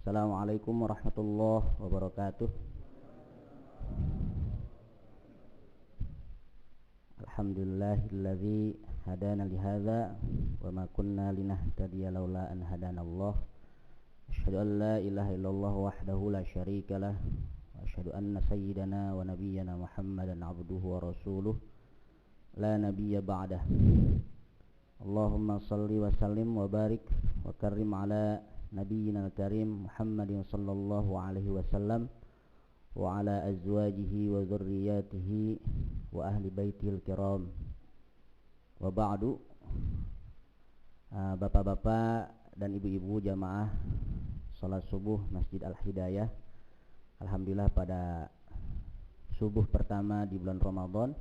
Assalamualaikum warahmatullahi wabarakatuh. Alhamdulillahilladzi hadana lihadza wa ma kunna linahtadiya laula an hadanallah. Asyhadu an la ilaha illallah wahdahu la syarikalah wa asyhadu anna sayyidana wa nabiyyana Muhammadan abduhu wa rasuluh la nabiyya ba'dah. Allahumma salli wa sallim wa barik wa karrim ala nabiyyina al-karim Muhammadin sallallahu alaihi wasallam wa ala azwajihi wa dzurriyyatihi wa ahli baitihil kiram. Wa ba'du. Bapak-bapak dan ibu-ibu jamaah salat subuh Masjid Al-Hidayah. Alhamdulillah pada subuh pertama di bulan Ramadan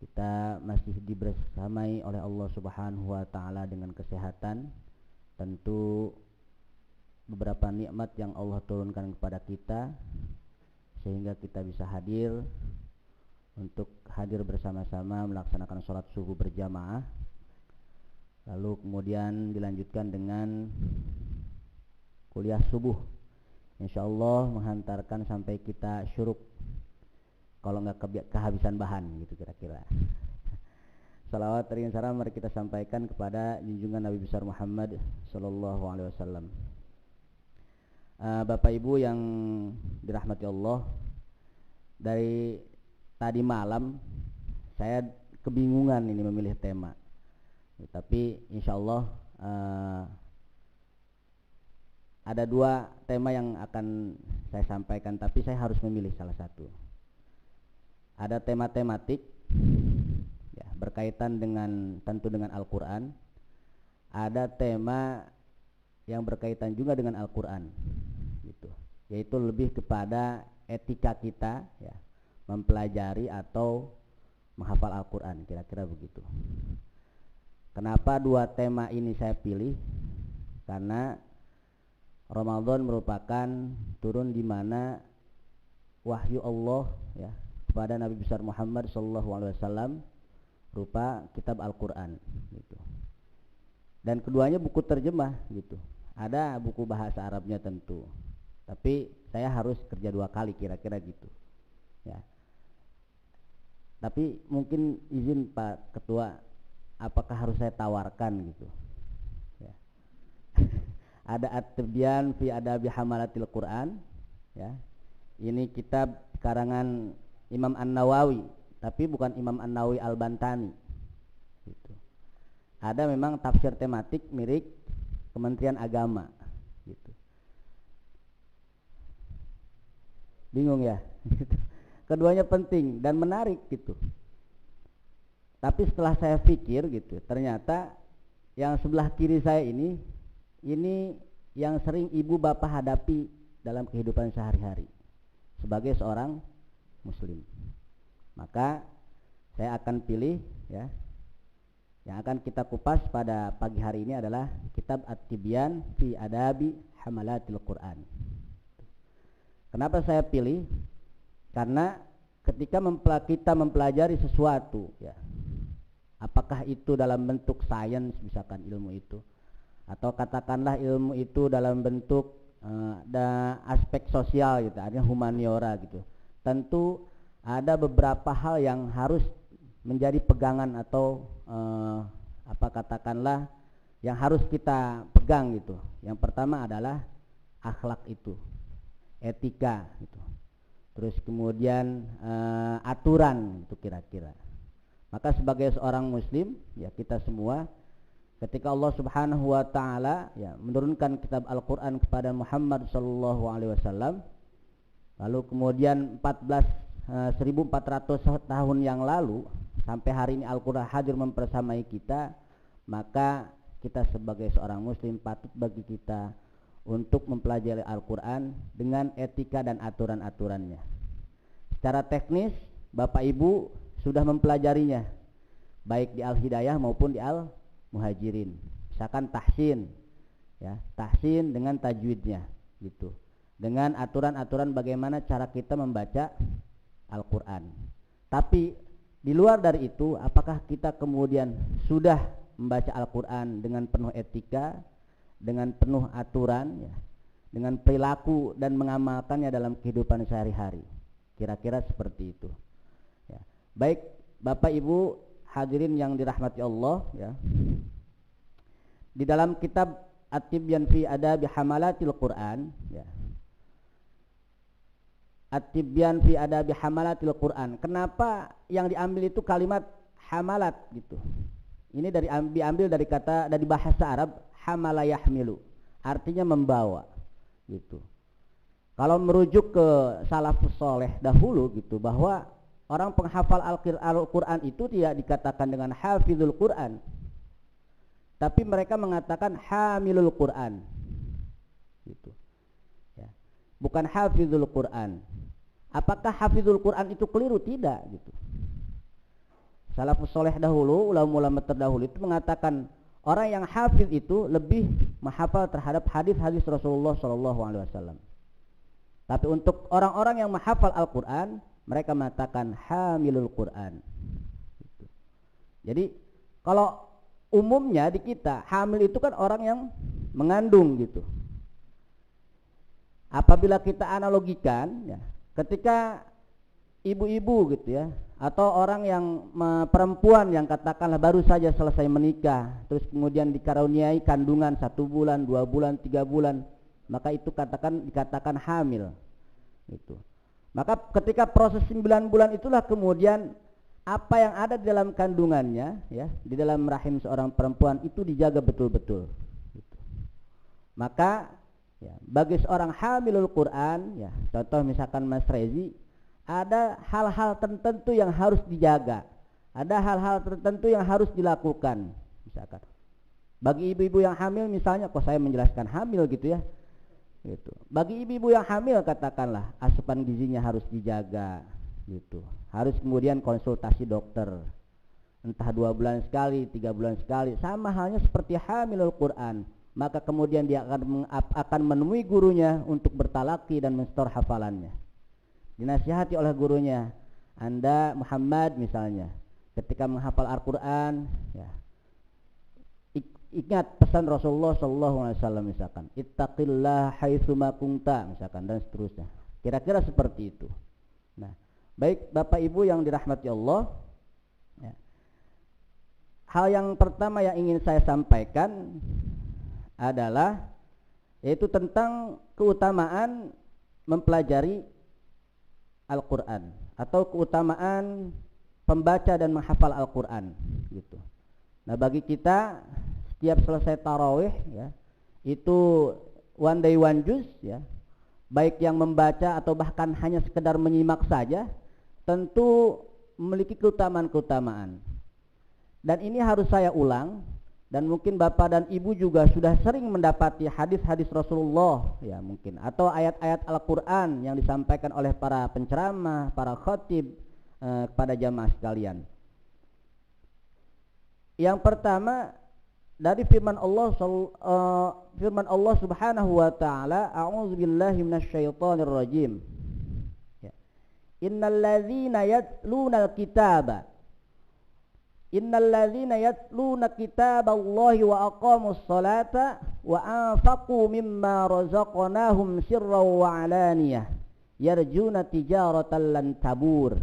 kita masih dibersamai oleh Allah Subhanahu wa taala dengan kesehatan. Tentu beberapa nikmat yang Allah turunkan kepada kita sehingga kita bisa hadir bersama-sama melaksanakan sholat subuh berjamaah. Lalu kemudian dilanjutkan dengan kuliah subuh, insyaallah menghantarkan sampai kita syuruk, kalau nggak kehabisan bahan gitu kira-kira. Salawat dan salam mari kita sampaikan kepada junjungan Nabi besar Muhammad sallallahu alaihi wasallam. Bapak Ibu yang dirahmati Allah, dari tadi malam saya kebingungan ini memilih tema, tapi insyaallah ada dua tema yang akan saya sampaikan, tapi saya harus memilih salah satu. Ada tema tematik ya, berkaitan dengan tentu dengan Al-Quran. Ada tema yang berkaitan juga dengan Al-Quran gitu, yaitu lebih kepada etika kita ya, mempelajari atau menghafal Al-Quran, kira-kira begitu. Kenapa dua tema ini saya pilih? Karena Ramadan merupakan turun di mana wahyu Allah ya kepada Nabi besar Muhammad SAW berupa kitab Al-Quran gitu. Dan keduanya buku terjemah gitu. Ada buku bahasa Arabnya tentu, tapi saya harus kerja dua kali kira-kira gitu ya. Tapi mungkin izin Pak Ketua, apakah harus saya tawarkan gitu ya. Ada At-Tibyan fi Adabi Hamalatil Quran ya. Ini kitab karangan Imam An-Nawawi, tapi bukan Imam An-Nawawi Al-Bantani gitu. Ada memang tafsir tematik milik Kementerian Agama gitu. Bingung ya? Keduanya penting dan menarik gitu. Tapi setelah saya pikir gitu, ternyata yang sebelah kiri saya ini yang sering ibu bapak hadapi dalam kehidupan sehari-hari sebagai seorang muslim. Maka saya akan pilih ya, yang akan kita kupas pada pagi hari ini adalah kitab At-Tibyan fi Adabi Hamalatil Quran. Kenapa saya pilih? Karena ketika kita mempelajari sesuatu ya, apakah itu dalam bentuk sains misalkan ilmu itu, atau katakanlah ilmu itu dalam bentuk ada aspek sosial gitu, artinya humaniora gitu. Tentu ada beberapa hal yang harus menjadi pegangan atau katakanlah yang harus kita pegang gitu. Yang pertama adalah akhlak itu, etika gitu. Terus kemudian aturan itu kira-kira. Maka sebagai seorang muslim ya, kita semua ketika Allah Subhanahu wa taala ya menurunkan kitab Al-Qur'an kepada Muhammad sallallahu alaihi wasallam, lalu kemudian 1400 tahun yang lalu sampai hari ini Al-Quran hadir mempersamai kita, maka kita sebagai seorang muslim patut bagi kita untuk mempelajari Al-Quran dengan etika dan aturan-aturannya. Secara teknis Bapak Ibu sudah mempelajarinya, baik di Al-Hidayah maupun di Al-Muhajirin. Misalkan tahsin ya, tahsin dengan tajwidnya gitu, dengan aturan-aturan bagaimana cara kita membaca Al-Quran. Tapi di luar dari itu, apakah kita kemudian sudah membaca Al-Quran dengan penuh etika, dengan penuh aturan ya, dengan perilaku dan mengamalkannya dalam kehidupan sehari-hari. Kira-kira seperti itu. Ya. Baik Bapak Ibu hadirin yang dirahmati Allah, ya. Di dalam kitab At-Tibyan fi Adabi Hamalatil Quran, ya. At-Tibyan fi Adabi Hamalatil Quran. Kenapa yang diambil itu kalimat hamalat gitu? Ini diambil dari kata dari bahasa Arab hamala yahmilu, artinya membawa gitu. Kalau merujuk ke salafus soleh dahulu gitu, bahwa orang penghafal Al-Quran itu tidak dikatakan dengan hafizul Quran, tapi mereka mengatakan hamilul Quran gitu ya. Bukan hafizul Quran. Apakah hafizul Quran itu keliru? Tidak gitu. Salafus soleh dahulu, ulama-ulama terdahulu itu mengatakan orang yang hafiz itu lebih menghafal terhadap hadis-hadis Rasulullah SAW. Tapi untuk orang-orang yang menghafal Al-Quran, mereka mengatakan hamilul Quran. Jadi kalau umumnya di kita hamil itu kan orang yang mengandung gitu. Apabila kita analogikan, ya, ketika ibu-ibu gitu ya, atau orang yang perempuan yang katakanlah baru saja selesai menikah, terus kemudian dikaruniai kandungan 1 bulan, 2 bulan, 3 bulan, maka itu dikatakan hamil gitu. Maka ketika proses 9 bulan itulah kemudian apa yang ada di dalam kandungannya, ya, di dalam rahim seorang perempuan itu dijaga betul-betul gitu. Maka ya, bagi seorang hamilul Quran, ya, contoh misalkan Mas Rezi, ada hal-hal tertentu yang harus dijaga, ada hal-hal tertentu yang harus dilakukan. Misalkan bagi ibu-ibu yang hamil, misalnya, kok saya menjelaskan hamil gitu ya, gitu. Bagi ibu-ibu yang hamil katakanlah asupan gizinya harus dijaga, gitu. Harus kemudian konsultasi dokter, entah 2 bulan sekali, 3 bulan sekali. Sama halnya seperti hamilul Quran, maka kemudian dia akan menemui gurunya untuk bertalaki dan mensetor hafalannya. Dinasihati oleh gurunya, Anda Muhammad misalnya, ketika menghafal Al-Quran, ya, ingat pesan Rasulullah SAW misalkan, ittaqillah haitsuma kunta misalkan, dan seterusnya. Kira-kira seperti itu. Nah, baik Bapak Ibu yang dirahmati Allah, ya, hal yang pertama yang ingin saya sampaikan adalah yaitu tentang keutamaan mempelajari Al-Quran atau keutamaan pembaca dan menghafal Al-Quran gitu. Nah, bagi kita setiap selesai tarawih, ya, itu one day one juz, ya, baik yang membaca atau bahkan hanya sekedar menyimak saja, tentu memiliki keutamaan-keutamaan. Dan ini harus saya ulang, dan mungkin Bapak dan Ibu juga sudah sering mendapati hadis-hadis Rasulullah, ya mungkin, atau ayat-ayat Al-Quran yang disampaikan oleh para penceramah, para khatib kepada jamaah sekalian. Yang pertama dari firman Allah Subhanahu wa taala, a'udzubillahi minasyaitonir rajim. Ya. Innalladzina yatlunal kitaba kitaballahi wa aqamus salata wa anfaqu mimma razaqnahum sirran wa alaniyah yarjuna tijaratan lan tabur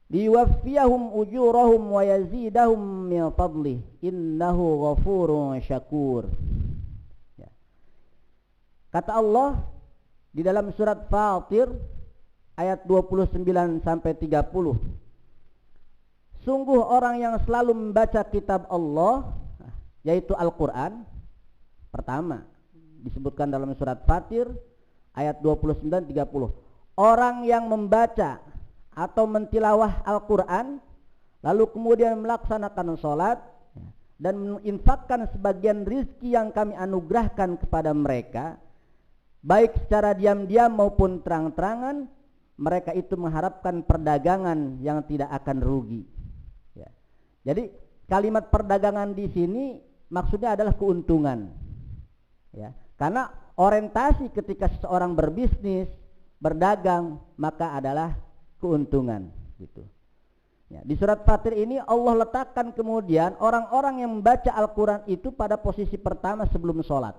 liwaffiyahum ujurahum wa yazidahum min fadlih innahu ghafurun syakur. Ya. Kata Allah di dalam surat Fatir ayat 29 sampai 30, sungguh orang yang selalu membaca kitab Allah, yaitu Al-Quran, pertama disebutkan dalam surat Fatir ayat 29-30, orang yang membaca atau mentilawah Al-Quran lalu kemudian melaksanakan sholat dan menginfakkan sebagian rizki yang kami anugerahkan kepada mereka, baik secara diam-diam maupun terang-terangan, mereka itu mengharapkan perdagangan yang tidak akan rugi. Ya. Jadi kalimat perdagangan di sini maksudnya adalah keuntungan, ya. Karena orientasi ketika seseorang berbisnis, berdagang, maka adalah keuntungan, gitu. Ya, di surat Fatir ini Allah letakkan kemudian orang-orang yang membaca Al-Quran itu pada posisi pertama sebelum sholat.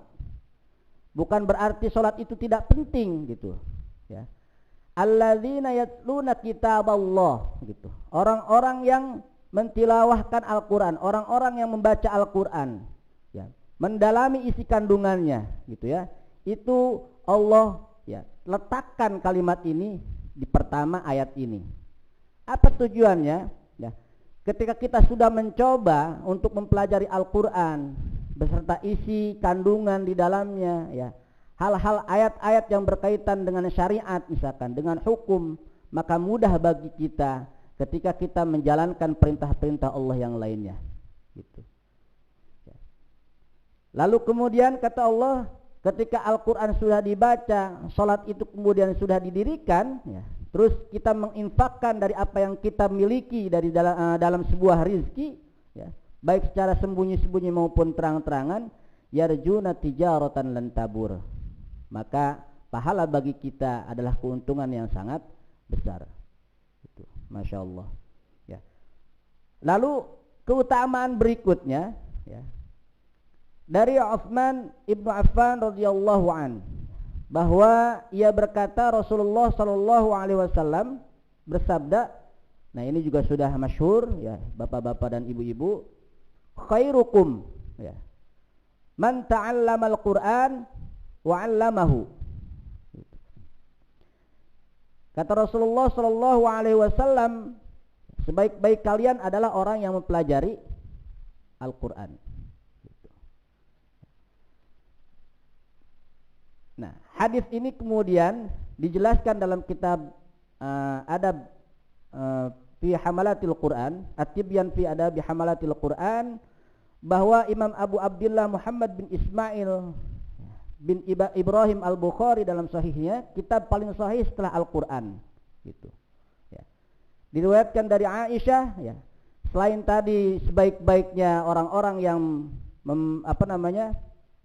Bukan berarti sholat itu tidak penting gitu, ya. Alladzina yatluna kitaballah gitu. Orang-orang yang mentilawahkan Al-Qur'an, orang-orang yang membaca Al-Qur'an, ya, mendalami isi kandungannya gitu ya. Itu Allah ya letakkan kalimat ini di pertama ayat ini. Apa tujuannya? Ya, ketika kita sudah mencoba untuk mempelajari Al-Qur'an beserta isi kandungan di dalamnya, ya, hal-hal ayat-ayat yang berkaitan dengan syariat misalkan, dengan hukum, maka mudah bagi kita ketika kita menjalankan perintah-perintah Allah yang lainnya gitu. Lalu kemudian kata Allah, ketika Al-Quran sudah dibaca, sholat itu kemudian sudah didirikan, ya, terus kita menginfakkan dari apa yang kita miliki dari dalam sebuah rizki, ya, baik secara sembunyi-sembunyi maupun terang-terangan, yarjuna tijaratan lan tabur, maka pahala bagi kita adalah keuntungan yang sangat besar. Itu, Masya Allah. Ya. Lalu keutamaan berikutnya, ya, dari Utsman ibnu Affan radhiyallahu an, bahwa ia berkata Rasulullah sallallahu alaihi wasallam bersabda, nah ini juga sudah masyhur ya bapak-bapak dan ibu-ibu, khairukum ya man ta'allamal Qur'an wa 'allamahu. Kata Rasulullah sallallahu alaihi wasallam, sebaik-baik kalian adalah orang yang mempelajari Al-Qur'an. Nah, hadis ini kemudian dijelaskan dalam kitab Adab fi Hamalatil Quran, At-Tibyan fi Adabi Hamalatil Quran, bahwa Imam Abu Abdullah Muhammad bin Ismail bin Ibrahim Al-Bukhari dalam sahihnya, kitab paling sahih setelah Al-Quran gitu. Ya. Diriwayatkan dari Aisyah, ya, selain tadi sebaik-baiknya orang-orang yang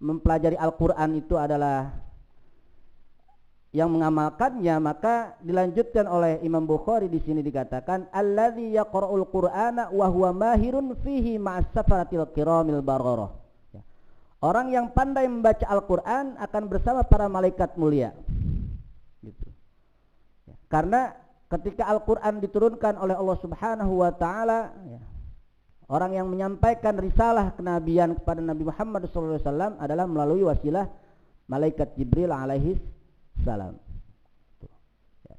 mempelajari Al-Quran itu adalah yang mengamalkannya, maka dilanjutkan oleh Imam Bukhari di sini dikatakan alladzi yaqra'ul Qur'ana wa huwa mahirun fihi ma'as safaratil kiramil bararah. Ya. Orang yang pandai membaca Al-Qur'an akan bersama para malaikat mulia. Gitu. Ya. Karena ketika Al-Qur'an diturunkan oleh Allah Subhanahu wa taala, ya, orang yang menyampaikan risalah kenabian kepada Nabi Muhammad SAW adalah melalui wasilah malaikat Jibril alaihi salam. Ya.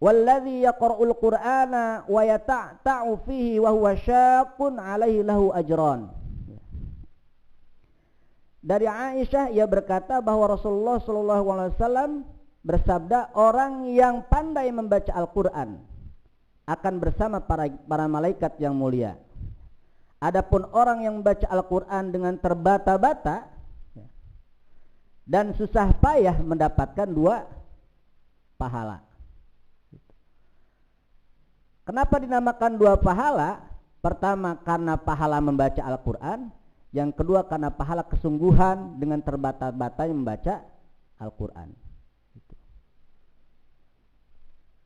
Walladzi yaqra'ul Qur'ana wa yata'ta'u fihi wa huwa syaqqun 'alaihi lahu ajran. Ya. Dari Aisyah ia berkata bahwa Rasulullah sallallahu alaihi wasallam bersabda, orang yang pandai membaca Al-Qur'an akan bersama para malaikat yang mulia. Adapun orang yang membaca Al-Qur'an dengan terbata-bata dan susah payah mendapatkan 2 pahala. Kenapa dinamakan 2 pahala? Pertama karena pahala membaca Al-Quran, yang kedua karena pahala kesungguhan dengan terbata-batanya membaca Al-Quran.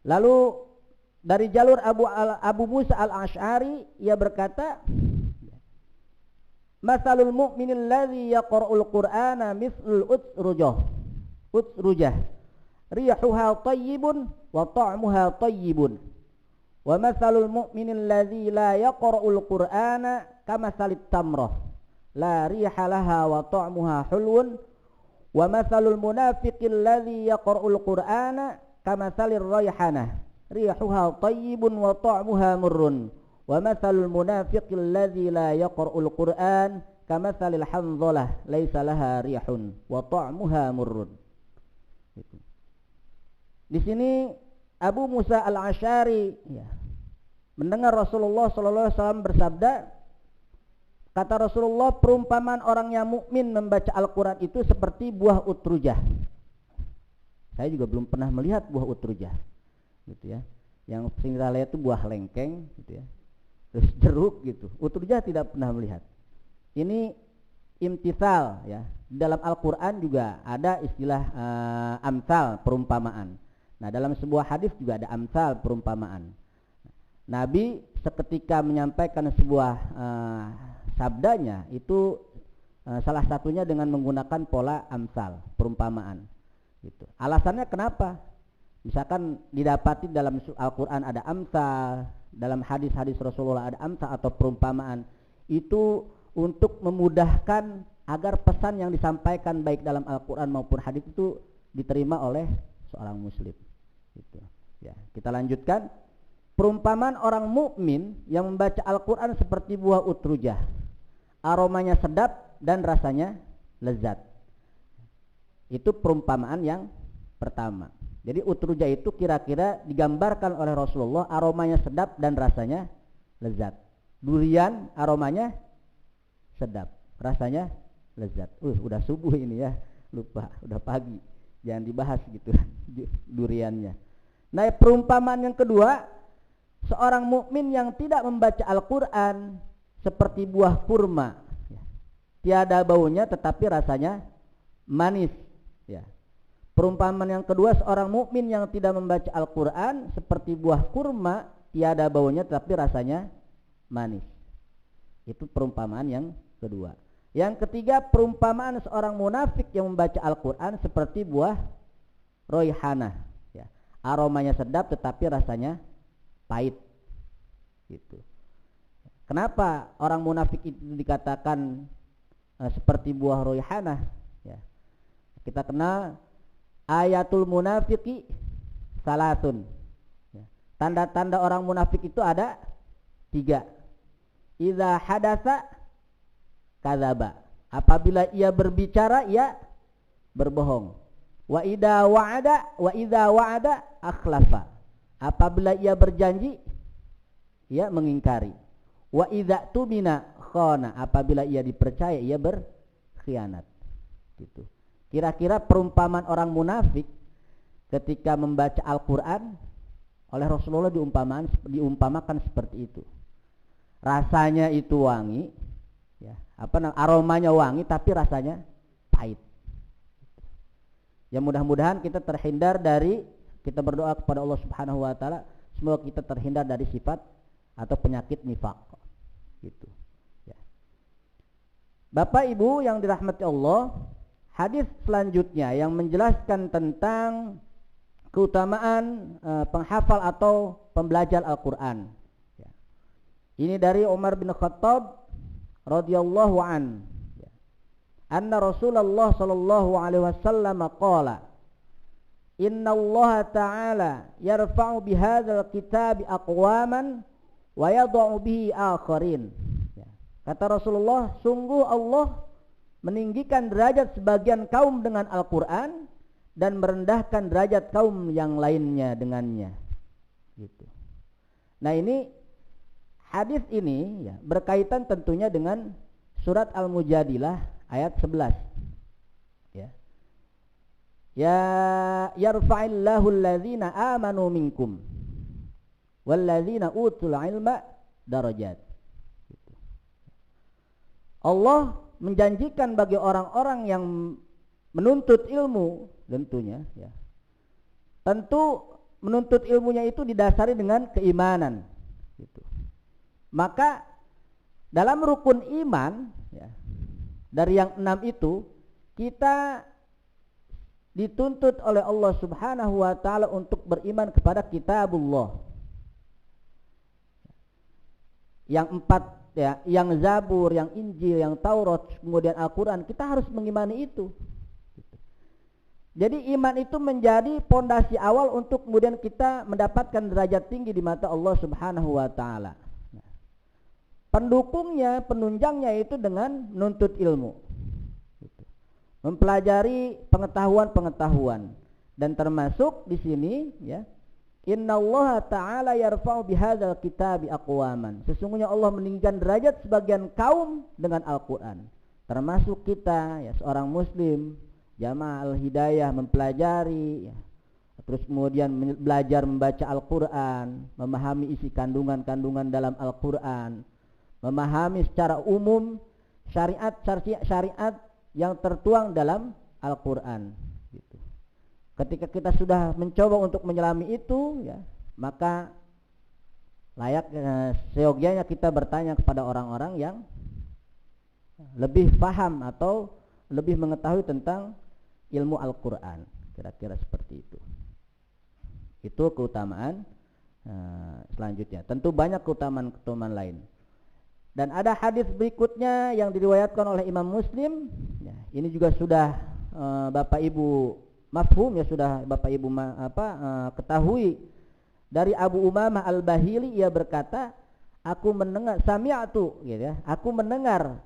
Lalu dari jalur Abu Musa al-Ash'ari ia berkata, masalul mu'minil ladzi yaqra'ul Qur'ana mithlul utsrujah rihuha tayyibun wa ta'muha tayyibun wa masalul mu'minil ladzi la yaqra'ul Qur'ana kamasalit tamrah la riha laha wa ta'muha hulwun wa masalul munafiqil ladzi yaqra'ul Qur'ana kamasalir rayhanah rihuha tayyibun wa ta'muha murrun wa mathalul munafiqil ladzi la yaqra'ul Qur'an kamathalil hanzalah laisa laha rihun wa ta'muha murrun. Di sini Abu Musa al-Ash'ari ya, mendengar Rasulullah sallallahu alaihi wasallam bersabda, kata Rasulullah, perumpamaan orang yang mukmin membaca Al-Qur'an itu seperti buah utrujah. Saya juga belum pernah melihat buah utrujah gitu ya. Yang sering kita lihat itu buah lengkeng gitu ya. Terus jeruk gitu. Utrujah tidak pernah melihat. Ini imtithal ya. Dalam Al-Qur'an juga ada istilah amsal, perumpamaan. Nah, dalam sebuah hadis juga ada amsal, perumpamaan. Nabi seketika menyampaikan sebuah sabdanya itu Salah satunya dengan menggunakan pola amsal, perumpamaan. Gitu. Alasannya kenapa? Misalkan didapati dalam Al-Quran ada amsal, dalam hadis-hadis Rasulullah ada amsal atau perumpamaan, itu untuk memudahkan agar pesan yang disampaikan baik dalam Al-Quran maupun hadis itu diterima oleh seorang muslim. Gitu. Ya, kita lanjutkan. Perumpamaan orang mukmin yang membaca Al-Quran seperti buah utrujah, aromanya sedap dan rasanya lezat. Itu perumpamaan yang pertama. Jadi utrujah itu kira-kira digambarkan oleh Rasulullah aromanya sedap dan rasanya lezat. Durian aromanya sedap, rasanya lezat. Udah subuh ini ya, lupa, udah pagi. Jangan dibahas gitu duriannya. Nah, perumpamaan yang kedua, seorang mukmin yang tidak membaca Al-Quran seperti buah kurma, tiada baunya tetapi rasanya manis. Ya. Perumpamaan yang kedua, seorang mukmin yang tidak membaca Al-Quran seperti buah kurma, tiada baunya tetapi rasanya manis. Itu perumpamaan yang kedua. Yang ketiga, perumpamaan seorang munafik yang membaca Al-Quran seperti buah roihanah, ya. Aromanya sedap tetapi rasanya pahit. Gitu. Kenapa orang munafik itu dikatakan seperti buah roihanah? Ya. Kita kenal ayatul munafiki salatun. Ya. Tanda-tanda orang munafik itu ada 3. Idza hadatsa kadzaba. Apabila ia berbicara ia berbohong. Wa idza wa'ada akhlafa. Apabila ia berjanji ia mengingkari. Wa idza tumina khana. Apabila ia dipercaya ia berkhianat. Gitu. Kira-kira perumpamaan orang munafik ketika membaca Al-Quran oleh Rasulullah diumpamakan seperti itu. Rasanya itu wangi, ya, aromanya wangi tapi rasanya pahit. Ya, mudah-mudahan kita terhindar dari, kita berdoa kepada Allah Subhanahu wa taala semoga kita terhindar dari sifat atau penyakit nifaq. Gitu. Ya. Bapak Ibu yang dirahmati Allah, hadis selanjutnya yang menjelaskan tentang keutamaan penghafal atau pembelajar Al-Quran. Ya. Ini dari Umar bin Khattab radhiyallahu an. Ya. Anna Rasulullah sallallahu alaihi wasallam qala, Inna Allah ta'ala yarfa'u bihadzal kitab aqwaman wa yadh'u bihi akharin. Ya. Kata Rasulullah, sungguh Allah meninggikan derajat sebagian kaum dengan Al-Quran dan merendahkan derajat kaum yang lainnya dengannya. Gitu. Nah, ini hadis ini ya, berkaitan tentunya dengan surat Al-Mujadilah ayat 11. Ya. Ya yarfa'illahu alladzina amanu minkum walladzina utul ilma darajat. Gitu. Allah menjanjikan bagi orang-orang yang menuntut ilmu, tentunya ya. Tentu menuntut ilmunya itu didasari dengan keimanan, gitu. Maka dalam rukun iman ya, dari yang 6 itu kita dituntut oleh Allah Subhanahu wa taala untuk beriman kepada kitabullah. Yang 4 ya, yang Zabur, yang Injil, yang Taurat, kemudian Al-Quran, kita harus mengimani itu. Jadi iman itu menjadi pondasi awal untuk kemudian kita mendapatkan derajat tinggi di mata Allah Subhanahu wa taala. Pendukungnya, penunjangnya itu dengan menuntut ilmu. Mempelajari pengetahuan-pengetahuan, dan termasuk di sini ya, Innallaha ta'ala yarfa'u bihadzal kitabi aqwaman. Sesungguhnya Allah meninggikan derajat sebagian kaum dengan Al-Quran. Termasuk kita ya, seorang muslim, jamaah al-hidayah, mempelajari ya. Terus kemudian belajar membaca Al-Quran, memahami isi kandungan-kandungan dalam Al-Quran, memahami secara umum syariat yang tertuang dalam Al-Quran. Gitu. Ketika kita sudah mencoba untuk menyelami itu ya, maka layak seyogyanya kita bertanya kepada orang-orang yang lebih paham atau lebih mengetahui tentang ilmu Al-Quran, kira-kira seperti itu. Itu keutamaan selanjutnya. Tentu banyak keutamaan-keutamaan lain. Dan ada hadis berikutnya yang diriwayatkan oleh Imam Muslim. Ya, ini juga sudah Bapak Ibu mafhum, ya sudah Bapak Ibu ketahui. Dari Abu Umamah Al-Bahili, ia berkata, aku mendengar sami'tu, gitu ya. Aku mendengar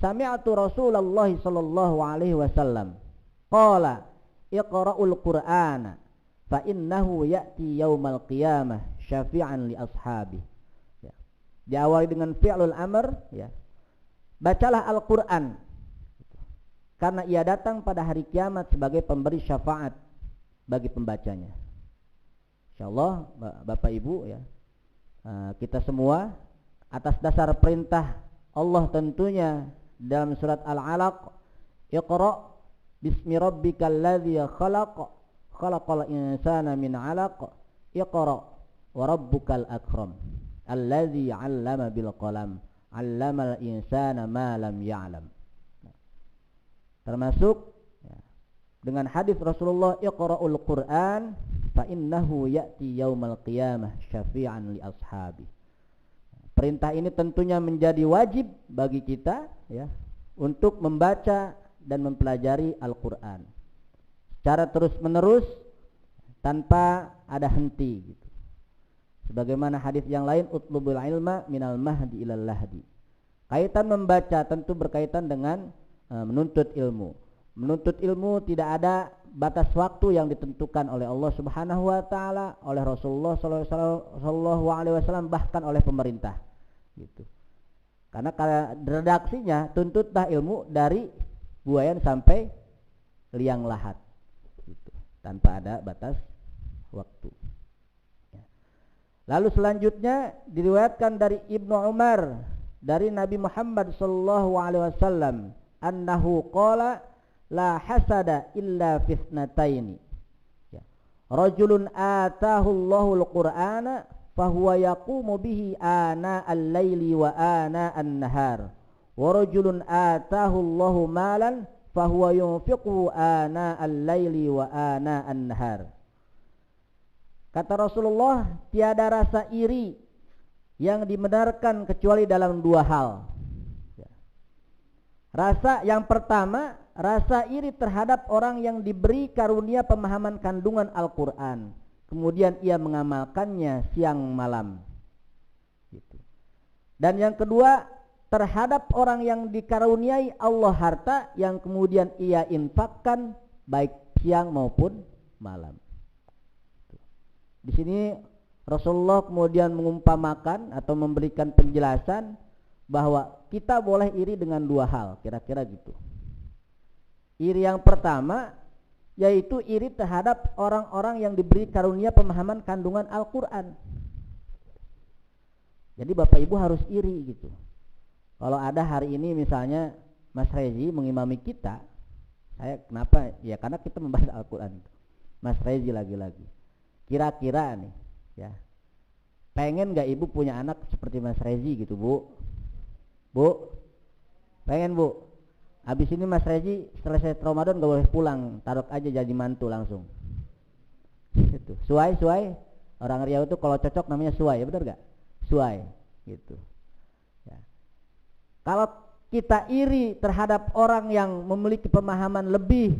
sami'tu Rasulullah sallallahu alaihi wasallam qala iqra'ul Qur'ana fa innahu ya'ti yaumal qiyamah syafi'an li ashabi. Ya. Diawali dengan fi'lul amr, ya. Bacalah Al-Qur'an karena ia datang pada hari kiamat sebagai pemberi syafaat bagi pembacanya. Insyaallah Bapak Ibu, ya, kita semua atas dasar perintah Allah tentunya dalam surat Al-Alaq, Iqra bismi rabbikal ladzi khalaq khalaqal insana min 'alaq Iqra wa rabbukal akram alladzi 'allama bil qalam 'allamal insana ma lam ya'lam. Termasuk ya, dengan hadis Rasulullah, Iqra'ul Qur'an fa innahu ya'ti yaumal qiyamah syafi'an li ashabi. Perintah ini tentunya menjadi wajib bagi kita, ya, untuk membaca dan mempelajari Al-Qur'an secara terus-menerus tanpa ada henti, gitu. Sebagaimana hadis yang lain, utlubul ilma minal mahdi ilal lahdi. Kaitan membaca tentu berkaitan dengan menuntut ilmu. Menuntut ilmu tidak ada batas waktu yang ditentukan oleh Allah Subhanahu wa taala, oleh Rasulullah sallallahu alaihi wasallam, bahkan oleh pemerintah, gitu. Karena redaksinya tuntutlah ilmu dari buayan sampai liang lahat, gitu, tanpa ada batas waktu. Lalu selanjutnya diriwayatkan dari Ibnu Umar dari Nabi Muhammad sallallahu alaihi wasallam annahu qala la hasada illa fitnataini, ya. Rajulun atahu Allahul Qur'ana fahuwa yaqumu bihi ana al-laili wa ana an-nahar wa rajulun atahu Allahu malan fahuwa yunfiqu ana al-laili wa ana an-nahar. Kata Rasulullah, tiada rasa iri yang dibenarkan kecuali dalam dua hal. Rasa yang pertama, rasa iri terhadap orang yang diberi karunia pemahaman kandungan Al-Quran, kemudian ia mengamalkannya siang malam, gitu. Dan yang kedua, terhadap orang yang dikaruniai Allah harta yang kemudian ia infakkan baik siang maupun malam. Di sini Rasulullah kemudian mengumpamakan atau memberikan penjelasan bahwa kita boleh iri dengan dua hal, kira-kira gitu. Iri yang pertama yaitu iri terhadap orang-orang yang diberi karunia pemahaman kandungan Al-Quran. Jadi Bapak Ibu harus iri, gitu. Kalau ada hari ini misalnya Mas Rezi mengimami kita, saya kenapa? Ya karena kita membahas Al-Quran. Mas Rezi lagi-lagi. Kira-kira nih, ya, pengen gak Ibu punya anak seperti Mas Rezi gitu, Bu? Bu, pengen, Bu? Habis ini Mas Rezi selesai Ramadan gak boleh pulang, taruh aja jadi mantu langsung. Gitu. Suai. Orang Riau itu kalau cocok namanya suai, ya benar gak? Suai, gitu. Ya. Kalau kita iri terhadap orang yang memiliki pemahaman lebih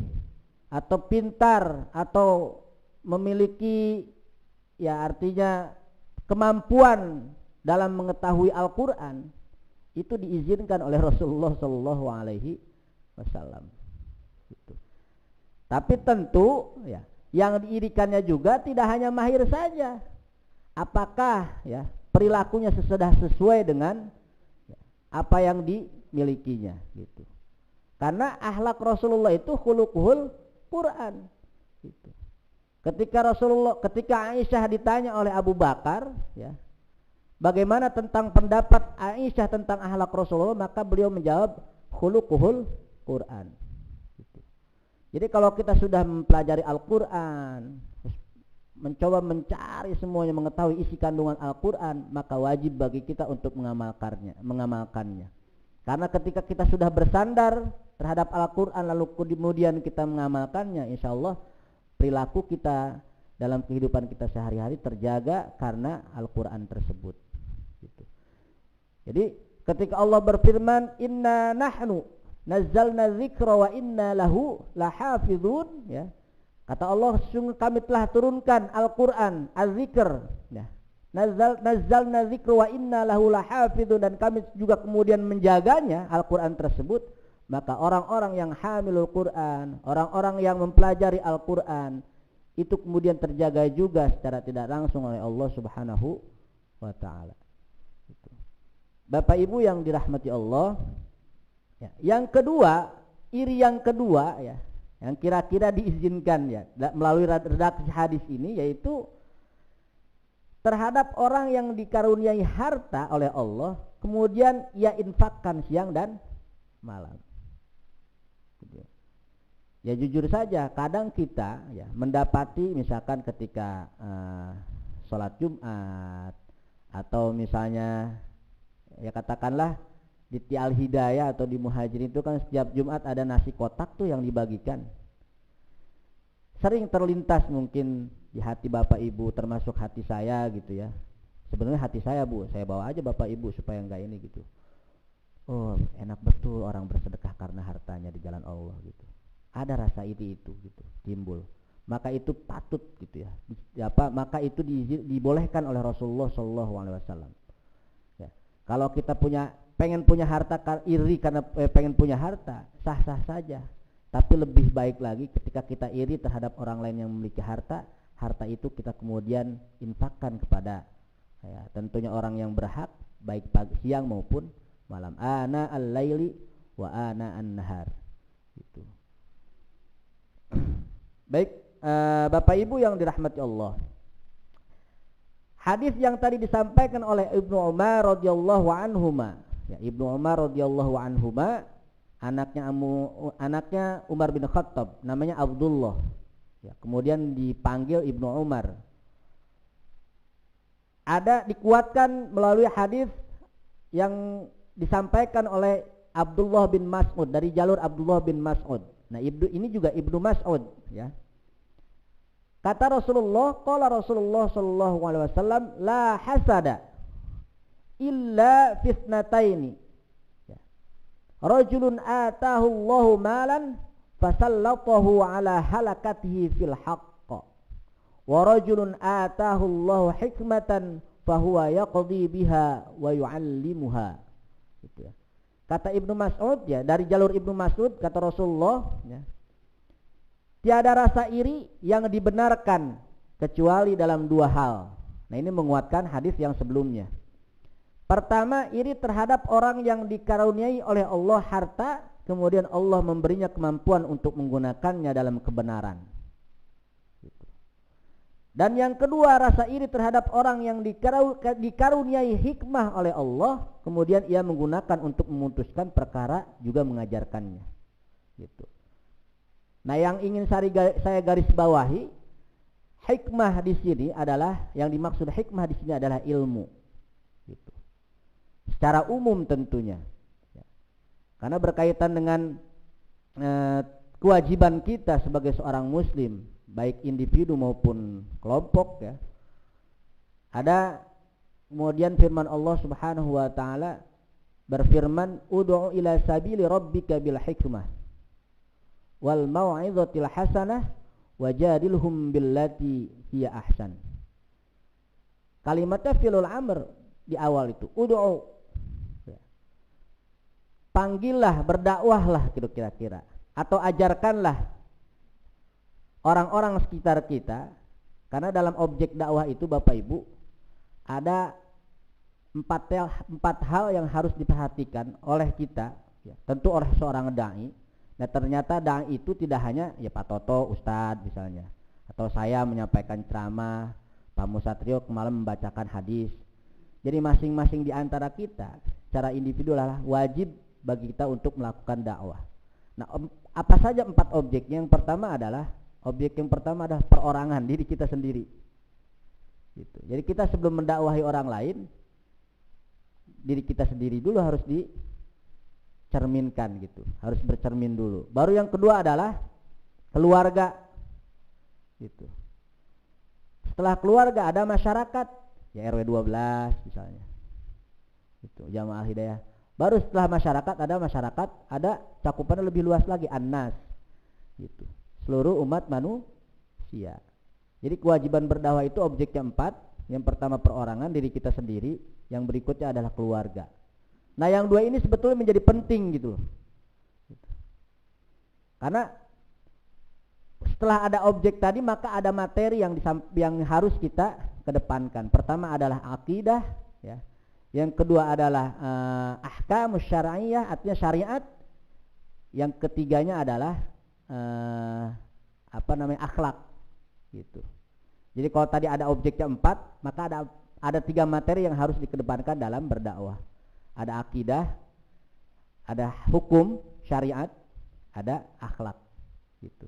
atau pintar atau memiliki, ya, artinya kemampuan dalam mengetahui Al-Quran, itu diizinkan oleh Rasulullah Shallallahu Alaihi Wasallam. Gitu. Tapi tentu, ya, yang diirikannya juga tidak hanya mahir saja. Apakah, ya, perilakunya sudah sesuai dengan, ya, apa yang dimilikinya, gitu. Karena akhlak Rasulullah itu khuluquhul Quran, gitu. Ketika Aisyah ditanya oleh Abu Bakar, ya, bagaimana tentang pendapat Aisyah tentang akhlak Rasulullah, maka beliau menjawab khuluquhul Quran, gitu. Jadi kalau kita sudah mempelajari Al-Quran, mencoba mencari semuanya, mengetahui isi kandungan Al-Quran, maka wajib bagi kita untuk mengamalkannya. Karena ketika kita sudah bersandar terhadap Al-Quran lalu kemudian kita mengamalkannya, insya Allah perilaku kita dalam kehidupan kita sehari-hari terjaga karena Al-Quran tersebut gitu. Jadi ketika Allah berfirman inna nahnu nazzalna dzikra wa inna lahu lahafizun, ya, kata Allah sungguh kami telah turunkan Al-Quran az-zikr, ya, nazzalna dzikra wa inna lahu lahafizun, dan kami juga kemudian menjaganya Al-Quran tersebut. Maka orang-orang yang hamilul Quran, orang-orang yang mempelajari Al-Quran itu kemudian terjaga juga secara tidak langsung oleh Allah Subhanahu wa ta'ala. Bapak Ibu yang dirahmati Allah, ya, yang kedua, iri yang kedua, ya, yang kira-kira diizinkan, ya, melalui redaksi hadis ini, yaitu terhadap orang yang dikaruniai harta oleh Allah kemudian ia infakkan siang dan malam. Ya jujur saja, kadang kita, ya, mendapati misalkan ketika sholat Jumat atau misalnya, ya katakanlah di Al Hidayah atau di Muhajirin itu kan setiap Jumat ada nasi kotak tuh yang dibagikan. Sering terlintas mungkin di hati Bapak Ibu, termasuk hati saya gitu ya. Sebenarnya hati saya, Bu, saya bawa aja Bapak Ibu supaya enggak ini gitu. Oh, enak betul orang bersedekah karena hartanya di jalan Allah gitu. Ada rasa itu gitu timbul. Maka itu patut gitu ya. Maka itu dibolehkan oleh Rasulullah SAW. Ya. Kalau kita pengen punya harta, iri karena pengen punya harta, sah-sah saja. Tapi lebih baik lagi ketika kita iri terhadap orang lain yang memiliki harta itu kita kemudian infakkan kepada, ya, tentunya orang yang berhak, baik pagi, siang maupun malam. Ana al-laili wa ana an-nahar. Gitu. Baik, Bapak Ibu yang dirahmati Allah. Hadis yang tadi disampaikan oleh Ibnu Umar radhiyallahu anhuma, ya, Ibnu Umar radhiyallahu anhuma, anaknya Umar bin Khattab, namanya Abdullah. Ya, kemudian dipanggil Ibnu Umar. Ada dikuatkan melalui hadis yang disampaikan oleh Abdullah bin Mas'ud, dari jalur Abdullah bin Mas'ud. Nah, ini juga Ibnu Mas'ud, ya. Kata Rasulullah, qala Rasulullah sallallahu alaihi wasallam, la hasada illa fitnataini. Ya. Rajulun atahu Allahu malan fasallatahu ala halakatihi fil haqq. Wa rajulun atahu Allahu hikmatan fahuwa yaqdi biha wa yu'allimuha. Gitu ya. Kata Ibnu Mas'ud, ya, dari jalur Ibnu Mas'ud, kata Rasulullah, ya, tiada rasa iri yang dibenarkan kecuali dalam dua hal. Nah, ini menguatkan hadis yang sebelumnya. Pertama, iri terhadap orang yang dikaruniai oleh Allah harta, kemudian Allah memberinya kemampuan untuk menggunakannya dalam kebenaran. Dan yang kedua, rasa iri terhadap orang yang dikaruniai hikmah oleh Allah, kemudian ia menggunakan untuk memutuskan perkara, juga mengajarkannya. Gitu. Nah, yang ingin saya garis bawahi, hikmah di sini adalah, yang dimaksud hikmah di sini adalah ilmu. Gitu. Secara umum tentunya. Karena berkaitan dengan kewajiban kita sebagai seorang muslim, baik individu maupun kelompok, ya. Ada kemudian firman Allah Subhanahu wa taala berfirman, ud'u ila sabili rabbika bil hikmah wal mau'izatil hasanah wajadilhum billati hiya ahsan. Kalimatnya fi'lul amr di awal itu, ud'u, ya. Panggillah, berdakwahlah kira-kira, atau ajarkanlah orang-orang sekitar kita. Karena dalam objek dakwah itu, Bapak Ibu, ada empat hal yang harus diperhatikan oleh kita, ya, tentu oleh seorang dai. Nah, ternyata dai itu tidak hanya, ya, Pak Toto, Ustadz misalnya, atau saya menyampaikan ceramah, Pak Musatrio kemarin membacakan hadis. Jadi masing-masing di antara kita secara individual wajib bagi kita untuk melakukan dakwah. Nah, apa saja empat objeknya? Objek yang pertama adalah perorangan diri kita sendiri. Gitu. Jadi kita sebelum mendakwahi orang lain, diri kita sendiri dulu harus cerminkan gitu, harus bercermin dulu. Baru yang kedua adalah keluarga gitu. Setelah keluarga ada masyarakat, ya RW 12 misalnya. Itu Jamaah Hidayah. Baru setelah masyarakat, ada cakupannya lebih luas lagi, An-Nas. Gitu. Seluruh umat manusia. Jadi kewajiban berdakwah itu objeknya 4. Yang pertama perorangan, diri kita sendiri. Yang berikutnya adalah keluarga. Nah yang dua ini sebetulnya menjadi penting gitu. Karena setelah ada objek tadi maka ada materi yang harus kita kedepankan. Pertama adalah akidah, ya. Yang kedua adalah ahkamus syar'iyyah, artinya syariat. Yang ketiganya adalah akhlak gitu. Jadi kalau tadi ada objeknya 4, maka ada 3 materi yang harus dikedepankan dalam berdakwah. Ada akidah, ada hukum syariat, ada akhlak gitu.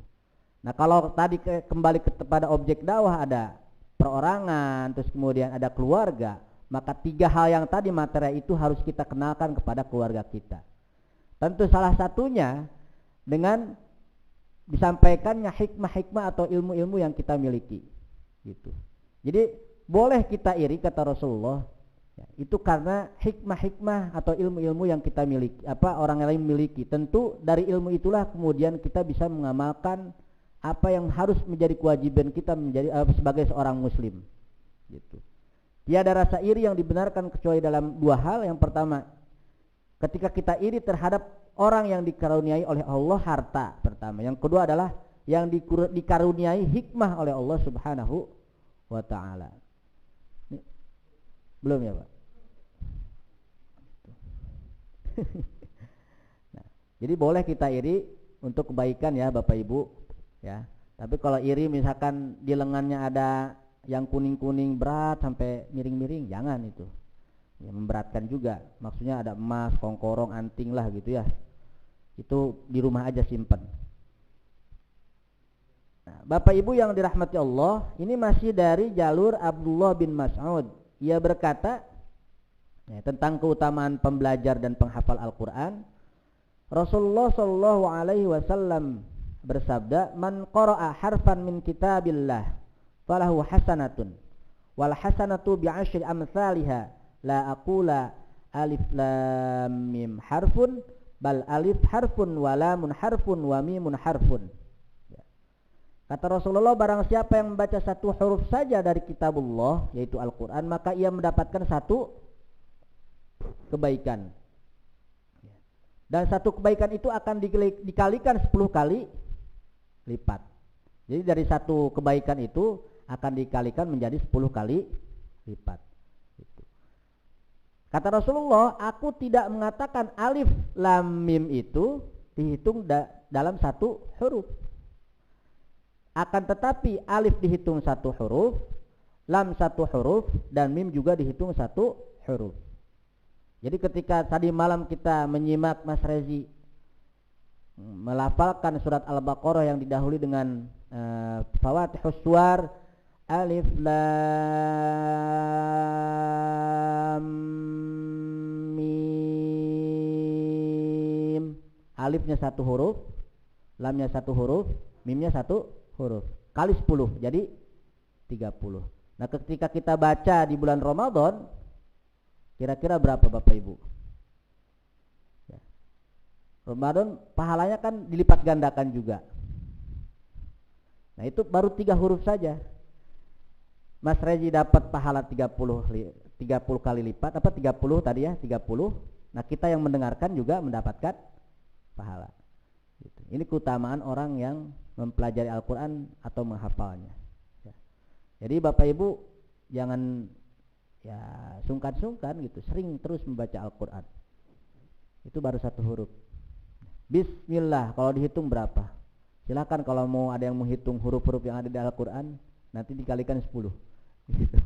Nah kalau tadi kembali kepada objek dakwah ada perorangan, terus kemudian ada keluarga, maka 3 hal yang tadi materi itu harus kita kenalkan kepada keluarga kita. Tentu salah satunya dengan disampaikannya hikmah-hikmah atau ilmu-ilmu yang kita miliki gitu. Jadi boleh kita iri kata Rasulullah, ya, itu karena hikmah-hikmah atau ilmu-ilmu yang kita miliki, orang lain miliki. Tentu dari ilmu itulah kemudian kita bisa mengamalkan apa yang harus menjadi kewajiban kita sebagai seorang muslim gitu. Tiada rasa iri yang dibenarkan kecuali dalam 2 hal. Yang pertama, ketika kita iri terhadap orang yang dikaruniai oleh Allah harta pertama. Yang kedua adalah yang dikaruniai hikmah oleh Allah Subhanahu wa ta'ala. Belum ya Pak? Nah, jadi boleh kita iri untuk kebaikan ya Bapak Ibu ya. Tapi kalau iri misalkan di lengannya ada yang kuning-kuning berat sampai miring-miring, jangan itu. Ya, memberatkan juga. Maksudnya ada emas, kongkorong, anting lah gitu ya. Itu di rumah aja simpan. Nah, Bapak Ibu yang dirahmati Allah, ini masih dari jalur Abdullah bin Mas'ud. Ia berkata ya, tentang keutamaan pembelajar dan penghafal Al-Quran. Rasulullah Shallallahu Alaihi Wasallam bersabda, "Man qara'a harfan min kitabillah, falahu hasanatun, wal hasanatu bi'ashri amsalha, la aqula alif lam mim harfun, bal alif harfun wa lamun harfun wa mimun harfun." Kata Rasulullah, barang siapa yang membaca 1 huruf saja dari kitabullah, yaitu Al-Quran, maka ia mendapatkan 1 kebaikan. Dan 1 kebaikan itu akan dikalikan 10 kali lipat. Jadi dari 1 kebaikan itu akan dikalikan menjadi 10 kali lipat. Kata Rasulullah, aku tidak mengatakan alif lam mim itu dihitung dalam 1 huruf. Akan tetapi alif dihitung 1 huruf, lam 1 huruf, dan mim juga dihitung 1 huruf. Jadi ketika tadi malam kita menyimak Mas Rezi melafalkan surat Al-Baqarah yang didahului dengan Fawatihus Suwar, alif lam mim. Alifnya 1 huruf, lamnya 1 huruf, mimnya 1 huruf. Kali 10 jadi 30. Nah, ketika kita baca di bulan Ramadan, kira-kira berapa Bapak Ibu? Ya. Ramadan pahalanya kan dilipat gandakan juga. Nah, itu baru 3 huruf saja. Mas Rezi dapat pahala 30 kali lipat, 30 tadi ya, 30. Nah, kita yang mendengarkan juga mendapatkan pahala. Gitu. Ini keutamaan orang yang mempelajari Al-Quran atau menghafalnya ya. Jadi Bapak Ibu jangan ya sungkan-sungkan gitu, sering terus membaca Al-Quran. Itu baru 1 huruf. Bismillah kalau dihitung berapa? Silakan kalau mau ada yang menghitung huruf-huruf yang ada di Al-Quran, nanti dikalikan 10 gitu.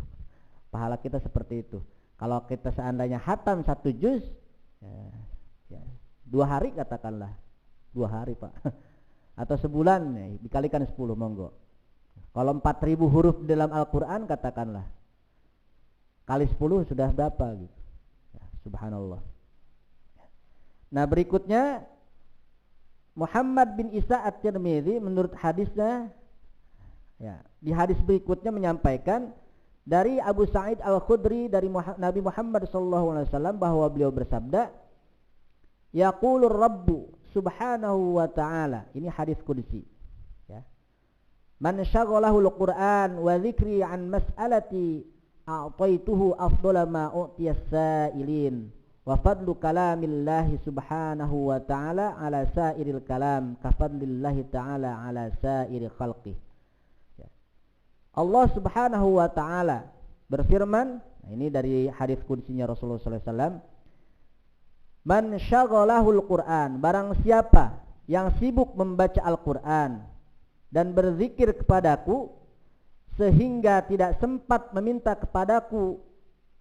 Pahala kita seperti itu. Kalau kita seandainya hatam 1 juz ya, 2 hari katakanlah, 2 hari Pak atau sebulan ya, dikalikan 10 monggo. Kalau 4.000 huruf dalam Al-Quran katakanlah, kali 10 sudah berapa gitu ya, subhanallah. Nah, berikutnya Muhammad bin Isa At-Tirmidzi menurut hadisnya, ya, di hadis berikutnya menyampaikan dari Abu Sa'id Al-Khudri dari Nabi Muhammad SAW bahwa beliau bersabda, yaqulur Rabbu subhanahu wa ta'ala. Ini hadis qudsi, ya. Man syaghalahul Qur'an wa dzikri an mas'alati a'taituhu afdhala ma u'tiyas sa'ilin wa fadlu kalamillahi subhanahu wa ta'ala ala sa'iril kalam ka fadlillahi ta'ala ala sa'iri khalqih. Allah Subhanahu wa ta'ala berfirman, nah ini dari hadis qudsinya Rasulullah SAW, man syaghalahul Qur'an, barang siapa yang sibuk membaca Al-Qur'an dan berzikir kepadaku sehingga tidak sempat meminta kepadaku,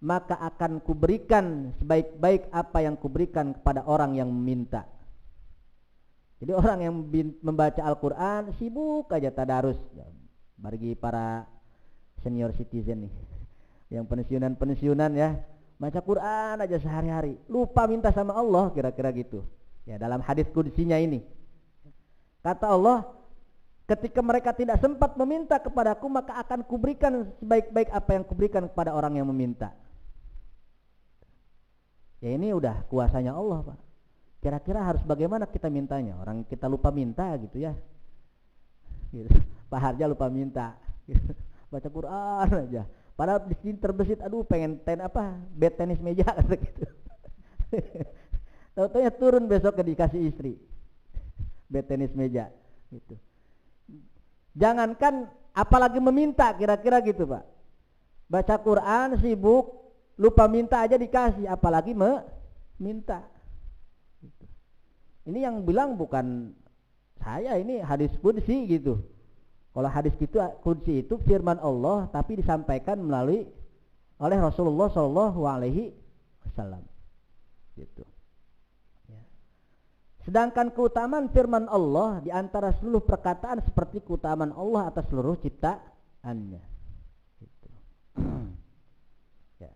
maka akan kuberikan sebaik-baik apa yang kuberikan kepada orang yang meminta. Jadi orang yang membaca Al-Qur'an sibuk aja tadarus. Bagi para senior citizen nih, yang pensiunan ya, baca Quran aja sehari-hari, lupa minta sama Allah, kira-kira gitu. Ya, dalam hadis qudsinya ini kata Allah, ketika mereka tidak sempat meminta kepadaku, maka akan kuberikan sebaik-baik apa yang kuberikan kepada orang yang meminta. Ya, ini udah kuasanya Allah, Pak. Kira-kira harus bagaimana kita mintanya? Orang kita lupa minta gitu ya, gitu. Pak Harja lupa minta, gitu. Baca Quran aja. Padahal di sini terbesit, aduh pengen bed tenis meja gitu. Tahu-tahunya turun besok ke dikasih istri bed tenis meja, gitu. Jangankan apalagi meminta, kira-kira gitu, Pak. Baca Quran sibuk, lupa minta aja dikasih, apalagi minta. Gitu. Ini yang bilang bukan saya, ini hadis qudsi gitu. Kalau hadis qudsi itu firman Allah tapi disampaikan oleh Rasulullah SAW, gitu. Ya. Sedangkan keutamaan firman Allah di antara seluruh perkataan seperti keutamaan Allah atas seluruh ciptaannya. Gitu. Ya.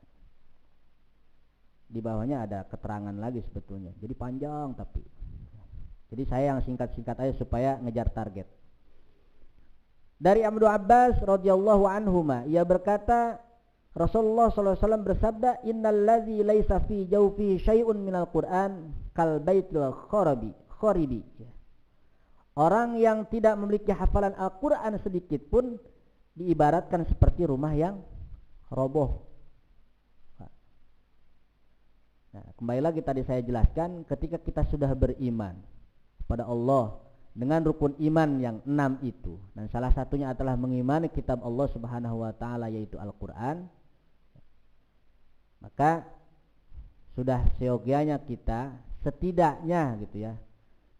Di bawahnya ada keterangan lagi sebetulnya. Jadi panjang tapi. Jadi saya yang singkat-singkat aja supaya ngejar target. Dari Ibnu Abbas radhiyallahu anhuma, ia berkata, Rasulullah SAW bersabda, innalladzi laisa fi jawfi syai'un minal Qur'an kal baitil kharibi. Orang yang tidak memiliki hafalan Al-Qur'an sedikit pun diibaratkan seperti rumah yang roboh. Nah, kembali lagi tadi saya jelaskan, ketika kita sudah beriman kepada Allah dengan rukun iman yang 6 itu, dan salah satunya adalah mengimani kitab Allah Subhanahu wa ta'ala yaitu Al-Quran, maka sudah seyogianya kita setidaknya gitu ya,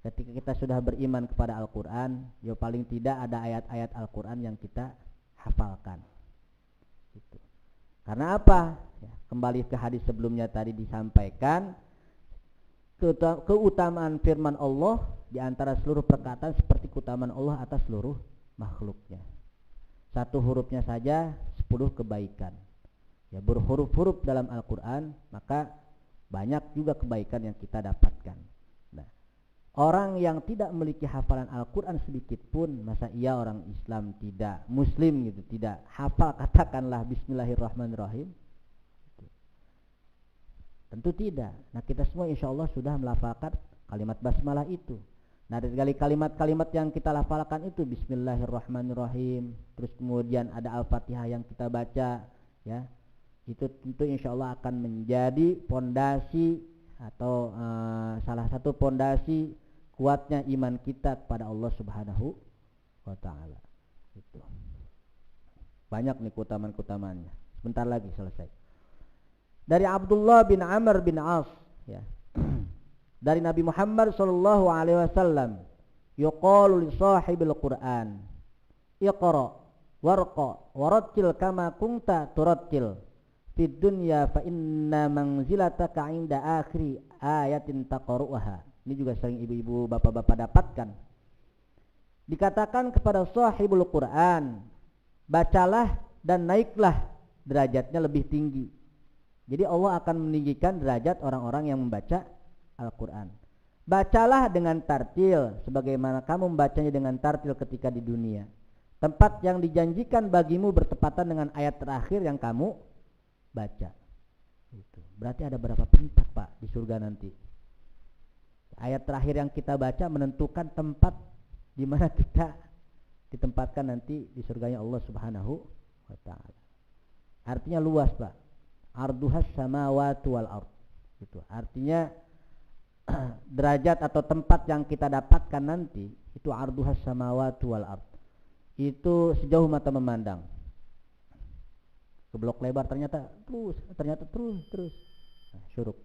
ketika kita sudah beriman kepada Al-Quran, ya paling tidak ada ayat-ayat Al-Quran yang kita hafalkan gitu. Karena apa? Ya, kembali ke hadis sebelumnya tadi disampaikan keutamaan firman Allah di antara seluruh perkataan seperti keutamaan Allah atas seluruh makhluknya. Satu hurufnya saja 10 kebaikan. Ya, berhuruf-huruf dalam Al-Quran, maka banyak juga kebaikan yang kita dapatkan. Nah, orang yang tidak memiliki hafalan Al-Quran sedikit pun, masa ia orang Islam tidak Muslim gitu, tidak hafal katakanlah Bismillahirrahmanirrahim? Tentu tidak. Nah, kita semua insya Allah sudah melafalkan kalimat basmalah itu. Nah, dari kalimat-kalimat yang kita lafalkan itu Bismillahirrahmanirrahim, terus kemudian ada Al-Fatihah yang kita baca, ya, itu tentu insya Allah akan menjadi pondasi atau salah satu pondasi kuatnya iman kita kepada Allah Subhanahu wa ta'ala. Itu banyak nih keutamaan-keutamaannya. Sebentar lagi selesai. Dari Abdullah bin Amr bin As, ya, dari Nabi Muhammad sallallahu alaihi wasallam, yuqalu li sahibil Qur'an, iqra warqa warattil kama kunta turattil fid dunya fa inna manzilataka 'inda akhiri ayatin taqra'uha. Ini juga sering ibu-ibu bapak-bapak dapatkan. Dikatakan kepada sahibul Qur'an, bacalah dan naiklah derajatnya lebih tinggi. Jadi Allah akan meninggikan derajat orang-orang yang membaca Al-Quran. Bacalah dengan tartil sebagaimana kamu membacanya dengan tartil ketika di dunia. Tempat yang dijanjikan bagimu bertepatan dengan ayat terakhir yang kamu baca. Itu. Berarti ada berapa tempat, Pak, di surga nanti? Ayat terakhir yang kita baca menentukan tempat di mana kita ditempatkan nanti di surganya Allah Subhanahu wa taala. Artinya luas, Pak. Arduhas samawati wal ard. Itu. Artinya derajat atau tempat yang kita dapatkan nanti itu arduhas samawati wal ard. Itu sejauh mata memandang. Keblok lebar ternyata terus. Nah, syuruk.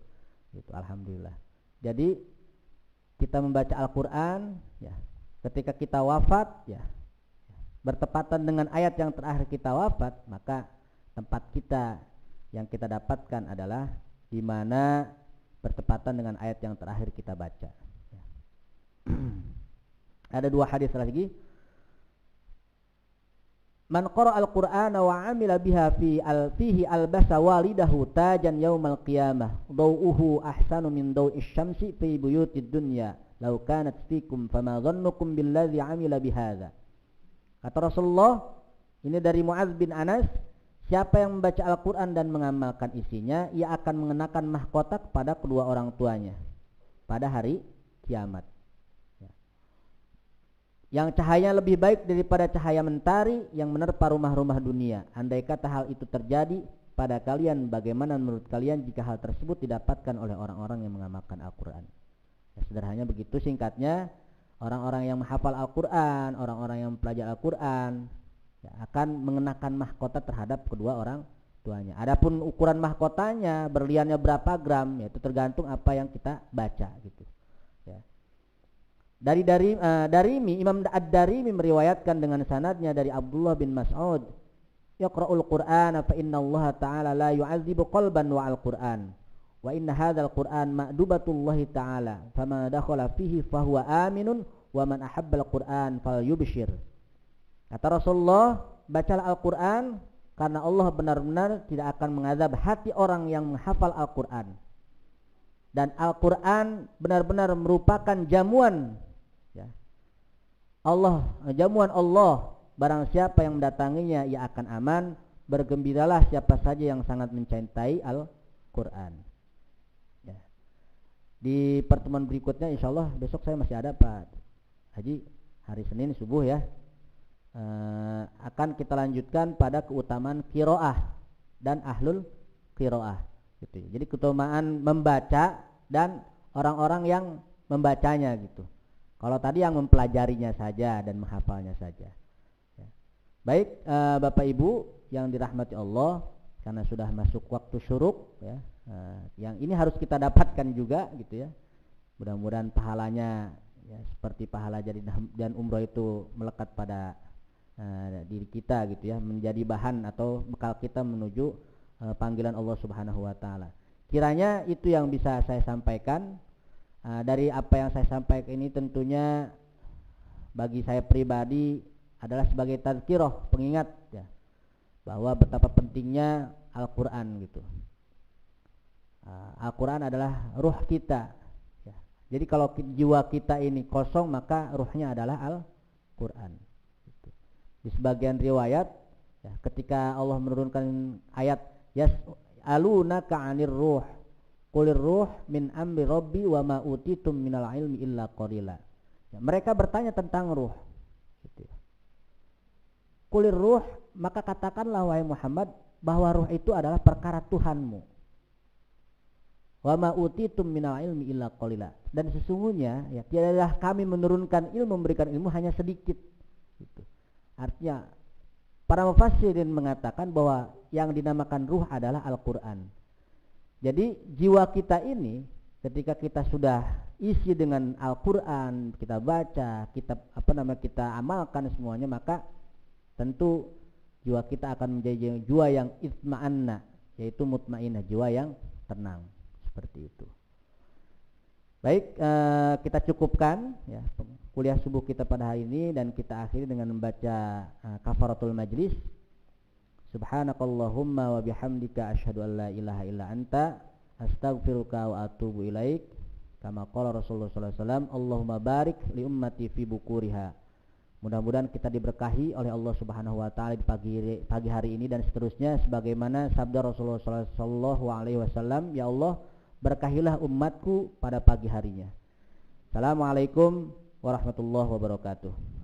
Itu alhamdulillah. Jadi kita membaca Al-Qur'an ya, ketika kita wafat ya, bertepatan dengan ayat yang terakhir kita wafat, maka tempat kita yang kita dapatkan adalah di mana bertepatan dengan ayat yang terakhir kita baca. Ya. Ada dua hadis lagi. Man qara al-Qur'ana wa 'amila biha fihi albasa walidahu tajan yaumal qiyamah dawuhu ahsanu min daw'is syamsi fi buyutid dunya law kanat fikum fama dhannukum billadzi 'amila bihadza. Kata Rasulullah, ini dari Mu'adz bin Anas, siapa yang membaca Al-Qur'an dan mengamalkan isinya, ia akan mengenakan mahkota kepada kedua orang tuanya pada hari kiamat. Yang cahayanya lebih baik daripada cahaya mentari yang menerpa rumah-rumah dunia. Andai kata hal itu terjadi pada kalian, bagaimana menurut kalian jika hal tersebut didapatkan oleh orang-orang yang mengamalkan Al-Quran? Ya, sederhananya begitu singkatnya. Orang-orang yang menghafal Al-Quran, orang-orang yang mempelajari Al-Quran ya, akan mengenakan mahkota terhadap kedua orang tuanya. Adapun ukuran mahkotanya, berliannya berapa gram, ya, itu tergantung apa yang kita baca gitu. Ya. Darimi, Imam Ad-Darimi meriwayatkan dengan sanadnya dari Abdullah bin Mas'ud, yaqra'ul Qur'ana fa inna Allah ta'ala la yu'adzibu qalban wa al-Qur'an wa inna hadzal Qur'an ma'dubatullahi ta'ala fama dakhala fihi fahuwa aminun wa man ahabbal Qur'an falyubshir. Kata Rasulullah, bacalah Al-Qur'an karena Allah benar-benar tidak akan mengazab hati orang yang menghafal Al-Qur'an. Dan Al-Qur'an benar-benar merupakan jamuan ya. Jamuan Allah, barang siapa yang mendatanginya ia akan aman. Bergembiralah siapa saja yang sangat mencintai Al-Qur'an ya. Di pertemuan berikutnya insyaallah besok saya masih ada Pak Haji, hari Senin subuh ya, akan kita lanjutkan pada keutamaan qiraah dan ahlul qiraah gitu. Jadi keutamaan membaca dan orang-orang yang membacanya gitu. Kalau tadi yang mempelajarinya saja dan menghafalnya saja ya. Baik Bapak Ibu yang dirahmati Allah, karena sudah masuk waktu syuruk ya, yang ini harus kita dapatkan juga gitu ya. Mudah-mudahan pahalanya ya, seperti pahala jadi dan umroh itu melekat pada diri kita gitu ya, menjadi bahan atau bekal kita menuju panggilan Allah Subhanahu wa taala. Kiranya itu yang bisa saya sampaikan. Dari apa yang saya sampaikan ini tentunya bagi saya pribadi adalah sebagai tazkirah, pengingat ya, bahwa betapa pentingnya Al-Qur'an gitu. Al-Qur'an adalah ruh kita ya. Jadi kalau jiwa kita ini kosong, maka ruhnya adalah Al-Qur'an gitu. Di sebagian riwayat ya, ketika Allah menurunkan ayat yas'alunaka 'anir ruh qulir ruh min amri rabbi wa ma utitum minal ilmi illa qalila. Ya, mereka bertanya tentang ruh gitu ya. Qulir ruh, maka katakanlah wahai Muhammad bahwa ruh itu adalah perkara Tuhanmu. Wa ma utitum minal ilmi illa qalila. Dan sesungguhnya ya, tiadalah kami menurunkan ilmu, memberikan ilmu hanya sedikit gitu. Artinya para mufassirin mengatakan bahwa yang dinamakan ruh adalah Al-Qur'an. Jadi jiwa kita ini ketika kita sudah isi dengan Al-Qur'an, kita baca, kita kita amalkan semuanya, maka tentu jiwa kita akan menjadi jiwa yang itma'anna, yaitu mutmainnah, jiwa yang tenang, seperti itu. Baik, kita cukupkan ya kuliah subuh kita pada hari ini, dan kita akhiri dengan membaca kafaratul majlis. Subhanakallahumma wa bihamdika asyhadu an la ilaha illa anta astaghfiruka wa atubu ilaik. Kama qala Rasulullah sallallahu alaihi wasallam, Allahumma barik li ummati fi bukuriha. Mudah-mudahan kita diberkahi oleh Allah Subhanahu wa taala di pagi hari ini dan seterusnya, sebagaimana sabda Rasulullah sallallahu alaihi wasallam, ya Allah, berkahilah umatku pada pagi harinya. Assalamualaikum warahmatullahi wabarakatuh.